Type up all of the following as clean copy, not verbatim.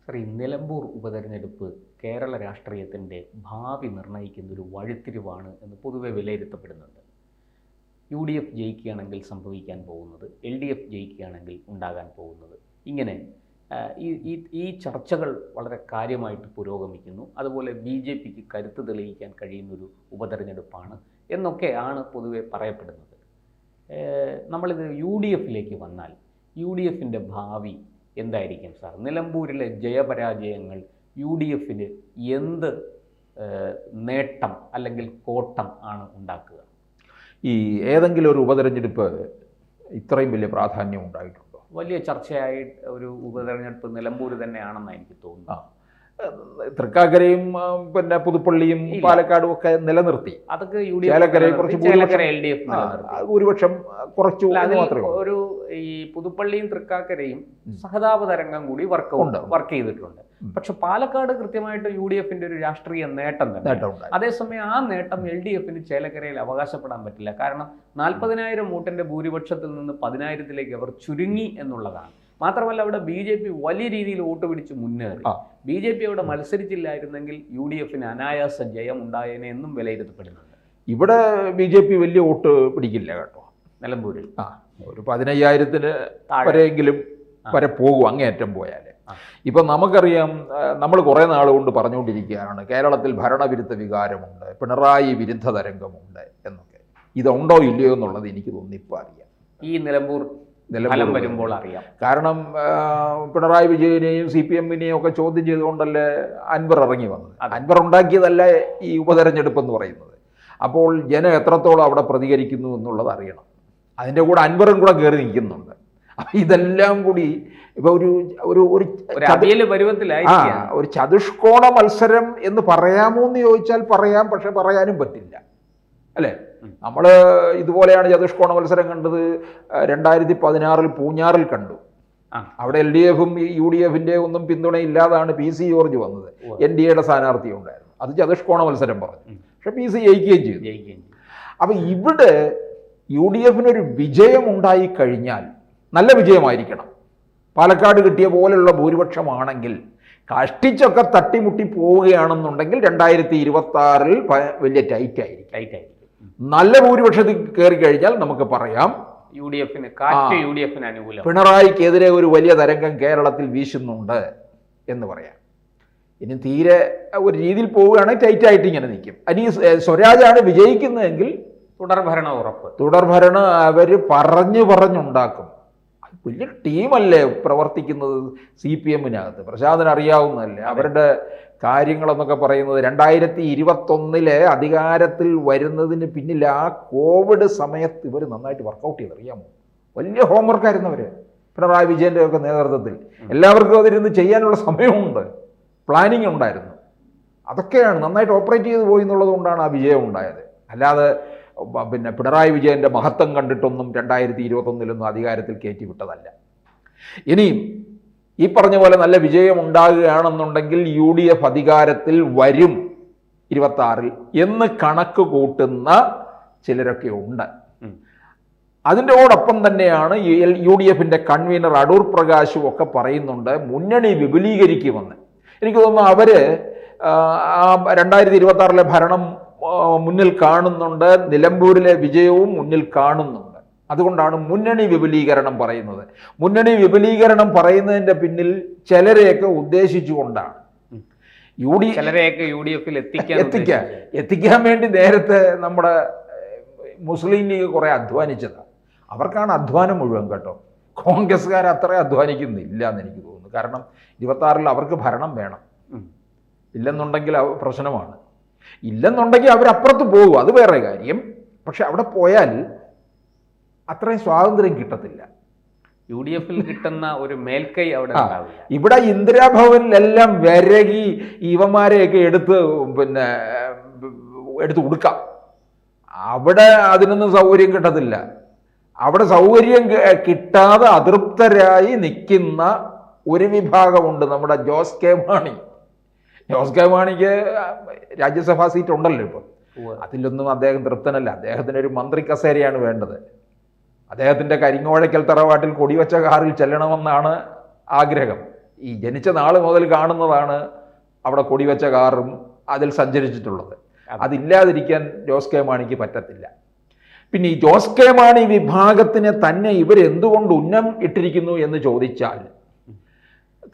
നിലമ്പൂർ ഉപതെരഞ്ഞെടുപ്പ് കേരള രാഷ്ട്രീയത്തിൻ്റെ ഭാവി നിർണ്ണയിക്കുന്ന ഒരു വഴിത്തിരിവാണ് എന്ന് പൊതുവെ വിലയിരുത്തപ്പെടുന്നുണ്ട്. UDF ജയിക്കുകയാണെങ്കിൽ സംഭവിക്കാൻ പോകുന്നത്, LDF ജയിക്കുകയാണെങ്കിൽ ഉണ്ടാകാൻ പോകുന്നത്, ഇങ്ങനെ ഈ ചർച്ചകൾ വളരെ കാര്യമായിട്ട് പുരോഗമിക്കുന്നു. അതുപോലെ BJPക്ക് കരുത്ത് തെളിയിക്കാൻ കഴിയുന്നൊരു ഉപതെരഞ്ഞെടുപ്പാണ് എന്നൊക്കെയാണ് പൊതുവെ പറയപ്പെടുന്നത്. നമ്മളിത് UDFിലേക്ക് വന്നാൽ UDFിൻ്റെ ഭാവി എന്തായിരിക്കും സാർ? നിലമ്പൂരിലെ ജയപരാജയങ്ങൾ UDFിന് എന്ത് നേട്ടം അല്ലെങ്കിൽ കോട്ടം ആണ് ഉണ്ടാക്കുക? ഈ ഏതെങ്കിലും ഒരു ഉപതെരഞ്ഞെടുപ്പ് ഇത്രയും വലിയ പ്രാധാന്യം ഉണ്ടായിട്ടുണ്ടോ? വലിയ ചർച്ചയായി ഒരു ഉപതെരഞ്ഞെടുപ്പ് നിലമ്പൂർ തന്നെയാണെന്ന് എനിക്ക് തോന്നുന്നു. തൃക്കാക്കരയും പിന്നെ പുതുപ്പള്ളിയും പാലക്കാടും ഒക്കെ നിലനിർത്തി. അതൊക്കെ ഭൂരിപക്ഷം കുറച്ചു ഒരു ഈ പുതുപ്പള്ളിയും തൃക്കാക്കരയും സഹതാപ തരംഗം കൂടി വർക്ക് ചെയ്തിട്ടുണ്ട്. പക്ഷെ പാലക്കാട് കൃത്യമായിട്ട് UDFിന്റെ ഒരു രാഷ്ട്രീയ നേട്ടം തന്നെ. അതേസമയം ആ നേട്ടം LDFിന് ചേലക്കരയിൽ അവകാശപ്പെടാൻ പറ്റില്ല. കാരണം 40,000 വോട്ടിന്റെ ഭൂരിപക്ഷത്തിൽ നിന്ന് 10,000-ലേക്ക് അവർ ചുരുങ്ങി എന്നുള്ളതാണ്. മാത്രമല്ല അവിടെ BJP വലിയ രീതിയിൽ വോട്ട് പിടിച്ച് മുന്നേറി. BJP അവിടെ മത്സരിച്ചില്ലായിരുന്നെങ്കിൽ UDFിന് അനായാസ ജയം ഉണ്ടായേനെ എന്നും വിലയിരുത്തപ്പെടുന്നുണ്ട്. ഇവിടെ BJP വലിയ വോട്ട് പിടിക്കില്ല കേട്ടോ നിലമ്പൂരിൽ. ഒരു 15,000-ന് വരെയെങ്കിലും വരെ പോകും അങ്ങേയറ്റം പോയാൽ. ഇപ്പം നമുക്കറിയാം, നമ്മൾ കുറേ നാൾ കൊണ്ട് പറഞ്ഞുകൊണ്ടിരിക്കുകയാണ് കേരളത്തിൽ ഭരണവിരുദ്ധ വികാരമുണ്ട്, പിണറായി വിരുദ്ധ തരംഗമുണ്ട് എന്നൊക്കെ. ഇതുണ്ടോ ഇല്ലയോ എന്നുള്ളത് എനിക്ക് തോന്നുന്നു ഇപ്പോൾ അറിയാം. ഈ നിലമ്പൂർ വരുമ്പോൾ അറിയാം. കാരണം പിണറായി വിജയനെയും CPM-നെയും ഒക്കെ ചോദ്യം ചെയ്തുകൊണ്ടല്ലേ അൻവർ ഇറങ്ങി വന്നത്. അൻവർ ഉണ്ടാക്കിയതല്ല ഈ ഉപതെരഞ്ഞെടുപ്പ് എന്ന് പറയുന്നത്. അപ്പോൾ ജനം എത്രത്തോളം അവിടെ പ്രതികരിക്കുന്നു എന്നുള്ളത് അറിയണം. അതിൻ്റെ കൂടെ അൻവറും കൂടെ കയറി നിൽക്കുന്നുണ്ട്. അപ്പം ഇതെല്ലാം കൂടി ഇപ്പൊ ഒരു ചതുഷ്കോണ മത്സരം എന്ന് പറയാമോ എന്ന് ചോദിച്ചാൽ പറയാം, പക്ഷെ പറയാനും പറ്റില്ല അല്ലേ? നമ്മൾ ഇതുപോലെയാണ് ചതുഷ്കോണ മത്സരം കണ്ടത് 2016 പൂഞ്ഞാറിൽ കണ്ടു. അവിടെ LDFും UDFിന്റെ ഒന്നും പിന്തുണയില്ലാതാണ് PC ജോർജ് വന്നത്. NDAയുടെ സ്ഥാനാർത്ഥി ഉണ്ടായിരുന്നു. അത് ചതുഷ്കോണ മത്സരം പറഞ്ഞു. പക്ഷെ PC ജയിക്കുകയും ചെയ്തു. അപ്പൊ ഇവിടെ UDFിനൊരു വിജയം ഉണ്ടായി കഴിഞ്ഞാൽ നല്ല വിജയമായിരിക്കണം. പാലക്കാട് കിട്ടിയ പോലെയുള്ള ഭൂരിപക്ഷമാണെങ്കിൽ കഷ്ടിച്ചൊക്കെ തട്ടിമുട്ടി പോവുകയാണെന്നുണ്ടെങ്കിൽ 2026 വലിയ ടൈറ്റ് ആയിരിക്കും. നല്ല ഭൂരിപക്ഷത്തിൽ കയറി കഴിഞ്ഞാൽ നമുക്ക് പറയാം UDFിന് അനുകൂലം, പിണറായിക്കെതിരെ ഒരു വലിയ തരംഗം കേരളത്തിൽ വീശുന്നുണ്ട് എന്ന് പറയാം. ഇനി തീരെ ഒരു രീതിയിൽ പോവുകയാണെങ്കിൽ ടൈറ്റായിട്ട് ഇങ്ങനെ നിൽക്കും. ഇനി സ്വരാജാണ് വിജയിക്കുന്നതെങ്കിൽ തുടർഭരണം അവർ പറഞ്ഞുണ്ടാക്കും. വലിയ ടീമല്ലേ പ്രവർത്തിക്കുന്നത് CPM-നകത്ത്. പ്രശാന്തന് അറിയാവുന്നതല്ലേ അവരുടെ കാര്യങ്ങളെന്നൊക്കെ പറയുന്നത്. 2021 അധികാരത്തിൽ വരുന്നതിന് പിന്നിൽ ആ കോവിഡ് സമയത്ത് ഇവർ നന്നായിട്ട് വർക്കൗട്ട് ചെയ്തറിയാമോ? വലിയ ഹോംവർക്കായിരുന്നവർ പിണറായി വിജയൻ്റെ ഒക്കെ നേതൃത്വത്തിൽ. എല്ലാവർക്കും അതിരുന്ന് ചെയ്യാനുള്ള സമയമുണ്ട്, പ്ലാനിങ് ഉണ്ടായിരുന്നു. അതൊക്കെയാണ് നന്നായിട്ട് ഓപ്പറേറ്റ് ചെയ്ത് പോയി എന്നുള്ളത് കൊണ്ടാണ് ആ വിജയം ഉണ്ടായത്. അല്ലാതെ പിന്നെ പിണറായി വിജയൻ്റെ മഹത്വം കണ്ടിട്ടൊന്നും 2021 അധികാരത്തിൽ കയറ്റിവിട്ടതല്ല. ഇനിയും ഈ പറഞ്ഞ പോലെ നല്ല വിജയം ഉണ്ടാകുകയാണെന്നുണ്ടെങ്കിൽ UDF അധികാരത്തിൽ വരും 26 എന്ന് കണക്ക് കൂട്ടുന്ന ചിലരൊക്കെ ഉണ്ട്. അതിൻ്റെയോടൊപ്പം തന്നെയാണ് UDFിൻ്റെ കൺവീനർ അടൂർ പ്രകാശും ഒക്കെ പറയുന്നുണ്ട് മുന്നണി വിപുലീകരിക്കുമെന്ന്. എനിക്ക് തോന്നുന്നു അവര് 2026 ഭരണം മുന്നിൽ കാണുന്നുണ്ട്, നിലമ്പൂരിലെ വിജയവും മുന്നിൽ കാണുന്നുണ്ട്. അതുകൊണ്ടാണ് മുന്നണി വിപുലീകരണം പറയുന്നത്. മുന്നണി വിപുലീകരണം പറയുന്നതിൻ്റെ പിന്നിൽ ചിലരെയൊക്കെ ഉദ്ദേശിച്ചുകൊണ്ടാണ് UDFിൽ എത്തിക്കാൻ വേണ്ടി നേരത്തെ നമ്മുടെ മുസ്ലിം ലീഗ് കുറെ അധ്വാനിച്ചതാണ്. അവർക്കാണ് അധ്വാനം മുഴുവൻ കേട്ടോ. കോൺഗ്രസ്സുകാർ അത്ര അധ്വാനിക്കുന്നില്ല എന്ന് എനിക്ക് തോന്നുന്നു. കാരണം 26 അവർക്ക് ഭരണം വേണം. ഇല്ലെന്നുണ്ടെങ്കിൽ പ്രശ്നമാണ്. ഇല്ലെന്നുണ്ടെങ്കിൽ അവരപ്പുറത്ത് പോകും, അത് വേറെ കാര്യം. പക്ഷെ അവിടെ പോയാൽ അത്രയും സ്വാതന്ത്ര്യം കിട്ടത്തില്ല. UDFിൽ കിട്ടുന്ന ഒരു മേൽക്കൈ അവിടെ ഉണ്ടാവില്ല. ഇവിടെ ഇന്ദിരാഭവനിലെല്ലാം വിരകി ഇവന്മാരെയൊക്കെ എടുത്ത് കൊടുക്കാം. അവിടെ അതിനൊന്നും സൗകര്യം കിട്ടത്തില്ല. അവിടെ സൗകര്യം കിട്ടാതെ അതൃപ്തരായി നിൽക്കുന്ന ഒരു വിഭാഗമുണ്ട്. നമ്മുടെ ജോസ് കെ മാണിക്ക് രാജ്യസഭാ സീറ്റ് ഉണ്ടല്ലോ ഇപ്പം. അതിലൊന്നും അദ്ദേഹം തൃപ്തനല്ല. അദ്ദേഹത്തിനൊരു മന്ത്രി കസേരയാണ് വേണ്ടത്. അദ്ദേഹത്തിൻ്റെ കരിങ്ങോഴയ്ക്കൽ തറവാട്ടിൽ കൊടിവച്ച കാറിൽ ചെല്ലണമെന്നാണ് ആഗ്രഹം. ഈ ജനിച്ച നാൾ മുതൽ കാണുന്നതാണ് അവിടെ കൊടിവെച്ച കാറും അതിൽ സഞ്ചരിച്ചിട്ടുള്ളത്. അതില്ലാതിരിക്കാൻ ജോസ് കെ മാണിക്ക് പറ്റത്തില്ല. പിന്നെ ഈ ജോസ് കെ മാണി വിഭാഗത്തിനെ തന്നെ ഇവരെന്തുകൊണ്ട് ഉന്നം ഇട്ടിരിക്കുന്നു എന്ന് ചോദിച്ചാൽ,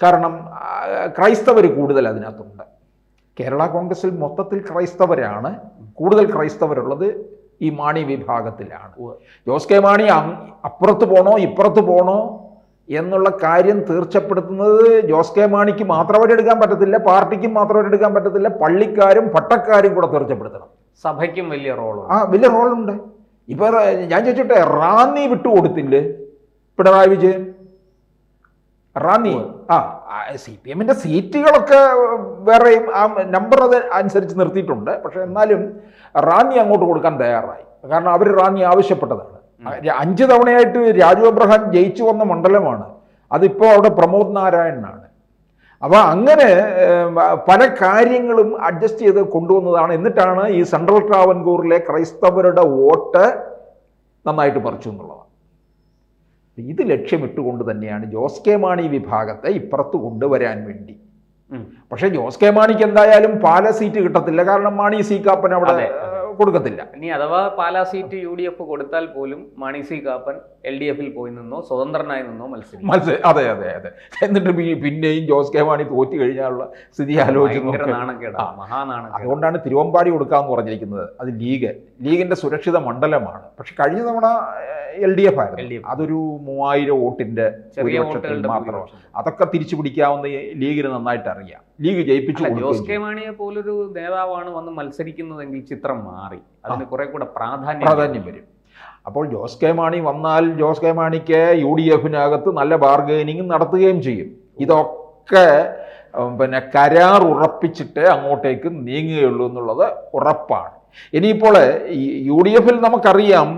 കാരണം ക്രൈസ്തവർ കൂടുതൽ അതിനകത്തുണ്ട്. കേരള കോൺഗ്രസിൽ മൊത്തത്തിൽ ക്രൈസ്തവരാണ്, കൂടുതൽ ക്രൈസ്തവരുള്ളത് ഈ മാണി വിഭാഗത്തിലാണ്. ജോസ് കെ മാണി അപ്പുറത്ത് പോണോ ഇപ്പുറത്ത് പോണോ എന്നുള്ള കാര്യം തീർച്ചപ്പെടുത്തുന്നത് ജോസ് കെ മാണിക്ക് മാത്രമായിട്ട് എടുക്കാൻ പറ്റത്തില്ല, പാർട്ടിക്കും മാത്രമായിട്ട് എടുക്കാൻ പറ്റത്തില്ല, പള്ളിക്കാരും പട്ടക്കാരും കൂടെ തീർച്ചപ്പെടുത്തണം. സഭയ്ക്കും വലിയ റോളുണ്ട്. വലിയ റോളുണ്ട്. ഇപ്പൊ ഞാൻ ചോദിച്ചോട്ടെ, റാന്നി വിട്ടുകൊടുത്തില്ലേ പിണറായി വിജയൻ? റാന്നി CPM സീറ്റുകളൊക്കെ വേറെയും ആ നമ്പർ അത് അനുസരിച്ച് നിർത്തിയിട്ടുണ്ട്. പക്ഷെ എന്നാലും റാന്നി അങ്ങോട്ട് കൊടുക്കാൻ തയ്യാറായി. കാരണം അവർ റാന്നി ആവശ്യപ്പെട്ടതാണ്. 5 തവണയായിട്ട് രാജു അബ്രഹാം ജയിച്ചു വന്ന മണ്ഡലമാണ്. അതിപ്പോൾ അവിടെ പ്രമോദ് നാരായണനാണ്. അപ്പോൾ അങ്ങനെ പല കാര്യങ്ങളും അഡ്ജസ്റ്റ് ചെയ്ത് കൊണ്ടുവന്നതാണ്. എന്നിട്ടാണ് ഈ സെൻട്രൽ ട്രാവൻകൂറിലെ ക്രൈസ്തവരുടെ വോട്ട് നന്നായിട്ട് പറിച്ചു എന്നുള്ളതാണ്. ഇത് ലക്ഷ്യമിട്ടുകൊണ്ട് തന്നെയാണ് ജോസ് കെ മാണി വിഭാഗത്തെ ഇപ്പുറത്ത് കൊണ്ടുവരാൻ വേണ്ടി. പക്ഷേ ജോസ് കെ മാണിക്ക് എന്തായാലും പാല സീറ്റ് കിട്ടത്തില്ല. കാരണം മാണി സി കാപ്പൻ അവിടെ കൊടുക്കത്തില്ല. ഇനി അഥവാ പാലാ സീറ്റ് UDF കൊടുത്താൽ പോലും മാണി സി കാപ്പൻ LDFിൽ പോയി നിന്നോ സ്വതന്ത്രനായി നിന്നോ മത്സരിക്കും. അതെ. എന്നിട്ട് പിന്നെയും ജോസ് കെ മാണി തോറ്റു കഴിഞ്ഞാലുള്ള സ്ഥിതി ആലോചിച്ച് മഹാനാണ്. അതുകൊണ്ടാണ് തിരുവമ്പാടി കൊടുക്കാമെന്ന് പറഞ്ഞിരിക്കുന്നത്. അത് ലീഗിന്റെ സുരക്ഷിത മണ്ഡലമാണ്. പക്ഷെ കഴിഞ്ഞ തവണ LDF ആയിരുന്നു. അതൊരു 3000 വോട്ടിന്റെ മാത്രമാണ്. അതൊക്കെ തിരിച്ചു പിടിക്കാവുന്ന ലീഗിന് നന്നായിട്ട് അറിയാം. ലീഗ് ജയിപ്പിച്ചു. ജോസ് കെ മാണിയെ പോലൊരു നേതാവാണ് വന്ന് മത്സരിക്കുന്നതെങ്കിൽ ചിത്രം മാറി, അതിന് കുറെ കൂടെ പ്രാധാന്യം വരും. അപ്പോൾ ജോസ് കെ മാണി വന്നാൽ ജോസ് കെ മാണിക്ക് UDFിനകത്ത് നല്ല ബാർഗൈനിങ് നടത്തുകയും ചെയ്യും. ഇതൊക്കെ പിന്നെ കരാർ ഉറപ്പിച്ചിട്ട് അങ്ങോട്ടേക്ക് നീങ്ങുകയുള്ളൂ എന്നുള്ളത് ഉറപ്പാണ്. ഇനിയിപ്പോൾ UDFിൽ നമുക്കറിയാം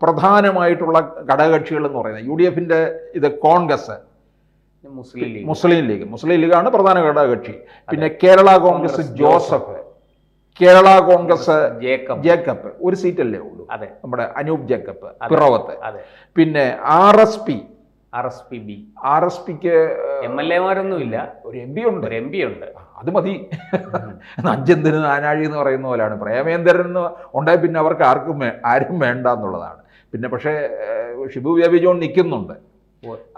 പ്രധാനമായിട്ടുള്ള ഘടകകക്ഷികൾ എന്ന് പറയുന്നത് UDFിൻ്റെ ഇത് കോൺഗ്രസ്, മുസ്ലിം ലീഗാണ് പ്രധാന ഘടകകക്ഷി. പിന്നെ കേരള കോൺഗ്രസ് ജോസഫ്, കേരള കോൺഗ്രസ് ജേക്കബ്, ഒരു സീറ്റല്ലേ ഉള്ളൂ, നമ്മുടെ അനൂപ് ജേക്കബ് പിറവത്ത്. പിന്നെ RSPക്ക് MLAമാരൊന്നുമില്ല, ഒരു MP ഉണ്ട്. അത് മതി. അഞ്ചെന്തിന് നാനാഴി എന്ന് പറയുന്ന പോലെയാണ്. പ്രേമേന്ദ്രൻ ഉണ്ടായി പിന്നെ അവർക്ക് ആരും വേണ്ട എന്നുള്ളതാണ്. പിന്നെ പക്ഷേ ഷിബു ബേബി ജോൺ നിൽക്കുന്നുണ്ട്,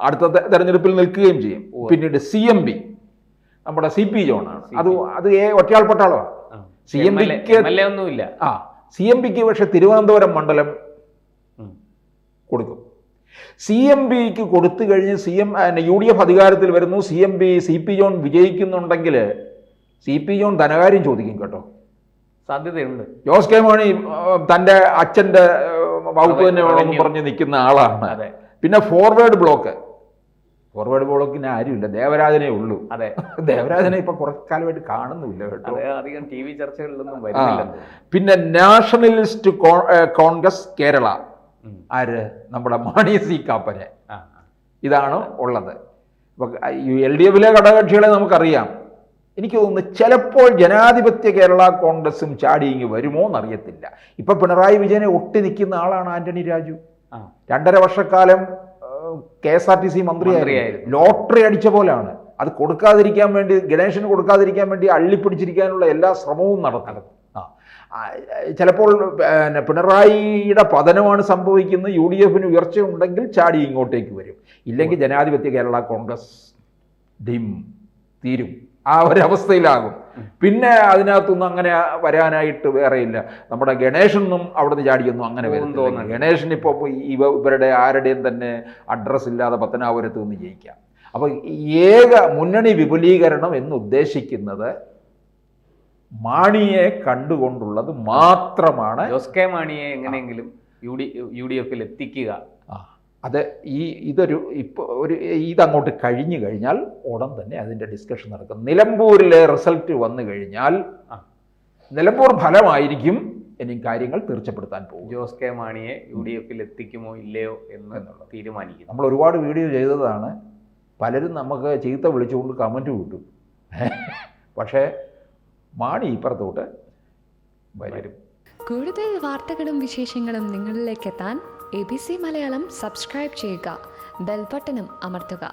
അടുത്ത തെരഞ്ഞെടുപ്പിൽ നിൽക്കുകയും ചെയ്യും. പിന്നീട് CMB നമ്മുടെ CP ജോണാണ്. അത് ഒറ്റയാൾ പട്ടാളമാണ്. CMBക്ക് പക്ഷെ തിരുവനന്തപുരം മണ്ഡലം കൊടുക്കും. CMBക്ക് കൊടുത്തു കഴിഞ്ഞ് UDF അധികാരത്തിൽ വരുന്നു, CP ജോൺ വിജയിക്കുന്നുണ്ടെങ്കിൽ CP ജോൺ ധനകാര്യം ചോദിക്കും കേട്ടോ, സാധ്യതയുണ്ട്. ജോസ് കെ മാണി തൻ്റെ അച്ഛൻ്റെ വകുപ്പ് തന്നെ വേണമെന്ന് പറഞ്ഞ് നിൽക്കുന്ന ആളാണ്. പിന്നെ ഫോർവേഡ് ബ്ലോക്കിന് ആരുമില്ല, ദേവരാജനേ ഉള്ളൂ. ദേവരാജനെ ഇപ്പൊ കുറക്കാലമായിട്ട് കാണുന്നില്ല കേട്ടോ, അധികം TV ചർച്ചകളിലൊന്നും വരുന്നില്ല. പിന്നെ നാഷണലിസ്റ്റ് കോൺഗ്രസ് കേരള, ആര്, നമ്മുടെ മാണി സി കാപ്പനെ. ഇതാണ് ഉള്ളത്. ഇപ്പൊ LDFിലെ ഘടകകക്ഷികളെ നമുക്കറിയാം. എനിക്ക് തോന്നുന്നു ചിലപ്പോൾ ജനാധിപത്യ കേരള കോൺഗ്രസും ചാടി ഇങ്ങ് വരുമോ എന്നറിയത്തില്ല. ഇപ്പൊ പിണറായി വിജയനെ ഒട്ടി നിൽക്കുന്ന ആളാണ് ആന്റണി രാജു. 2.5 വർഷക്കാലം KSRTC മന്ത്രിയായിരുന്നു. ലോട്ടറി അടിച്ച പോലെയാണ്. അത് കൊടുക്കാതിരിക്കാൻ വേണ്ടി, ഗണേശന് കൊടുക്കാതിരിക്കാൻ വേണ്ടി അള്ളിപ്പിടിച്ചിരിക്കാനുള്ള എല്ലാ ശ്രമവും നടത്തണം. ചിലപ്പോൾ പിണറായിയുടെ പതനമാണ് സംഭവിക്കുന്നത്. UDFിന് ഉയർച്ചയുണ്ടെങ്കിൽ ചാടി ഇങ്ങോട്ടേക്ക് വരും. ഇല്ലെങ്കിൽ ജനാധിപത്യ കേരള കോൺഗ്രസ് തീരും, ആ ഒരവസ്ഥയിലാകും. പിന്നെ അതിനകത്തൊന്നും അങ്ങനെ വരാനായിട്ട് വേറെയില്ല. നമ്മുടെ ഗണേശനൊന്നും അവിടുന്ന് ചാടിയൊന്നും അങ്ങനെ വരുന്നു. ഗണേശൻ ഇപ്പോൾ ഇവരുടെ ആരുടെയും തന്നെ അഡ്രസ്സ് ഇല്ലാതെ പത്തനാപുരത്ത് നിന്ന് ജയിക്കാം. അപ്പോൾ ഏക മുന്നണി വിപുലീകരണം എന്ന് ഉദ്ദേശിക്കുന്നത് മാണിയെ കണ്ടുകൊണ്ടുള്ളത് മാത്രമാണ്. ജോസ് കെ മാണിയെ എങ്ങനെയെങ്കിലും UDFിൽ എത്തിക്കുക. അത് ഇതങ്ങോട്ട് കഴിഞ്ഞു കഴിഞ്ഞാൽ ഉടൻ തന്നെ അതിൻ്റെ ഡിസ്കഷൻ നടക്കും. നിലമ്പൂരിലെ റിസൾട്ട് വന്നു കഴിഞ്ഞാൽ നിലമ്പൂർ ഫലമായിരിക്കും ഇനി കാര്യങ്ങൾ തീർച്ചപ്പെടുത്താൻ പോകും. ജോസ് കെ മാണിയെ UDFിൽ എത്തിക്കുമോ ഇല്ലയോ എന്നുള്ള തീരുമാനിക്കും. നമ്മൾ ഒരുപാട് വീഡിയോ ചെയ്തതാണ്. പലരും നമുക്ക് ചീത്ത വിളിച്ചുകൊണ്ട് കമൻറ്റ് കിട്ടും. പക്ഷേ മാണി ഇപ്പുറത്തോട്ട് വരും. കൂടുതൽ വാർത്തകളും വിശേഷങ്ങളും നിങ്ങളിലേക്ക് എത്താൻ ABC മലയാളം സബ്സ്ക്രൈബ് ചെയ്യുക, ബെൽ ബട്ടണും അമർത്തുക.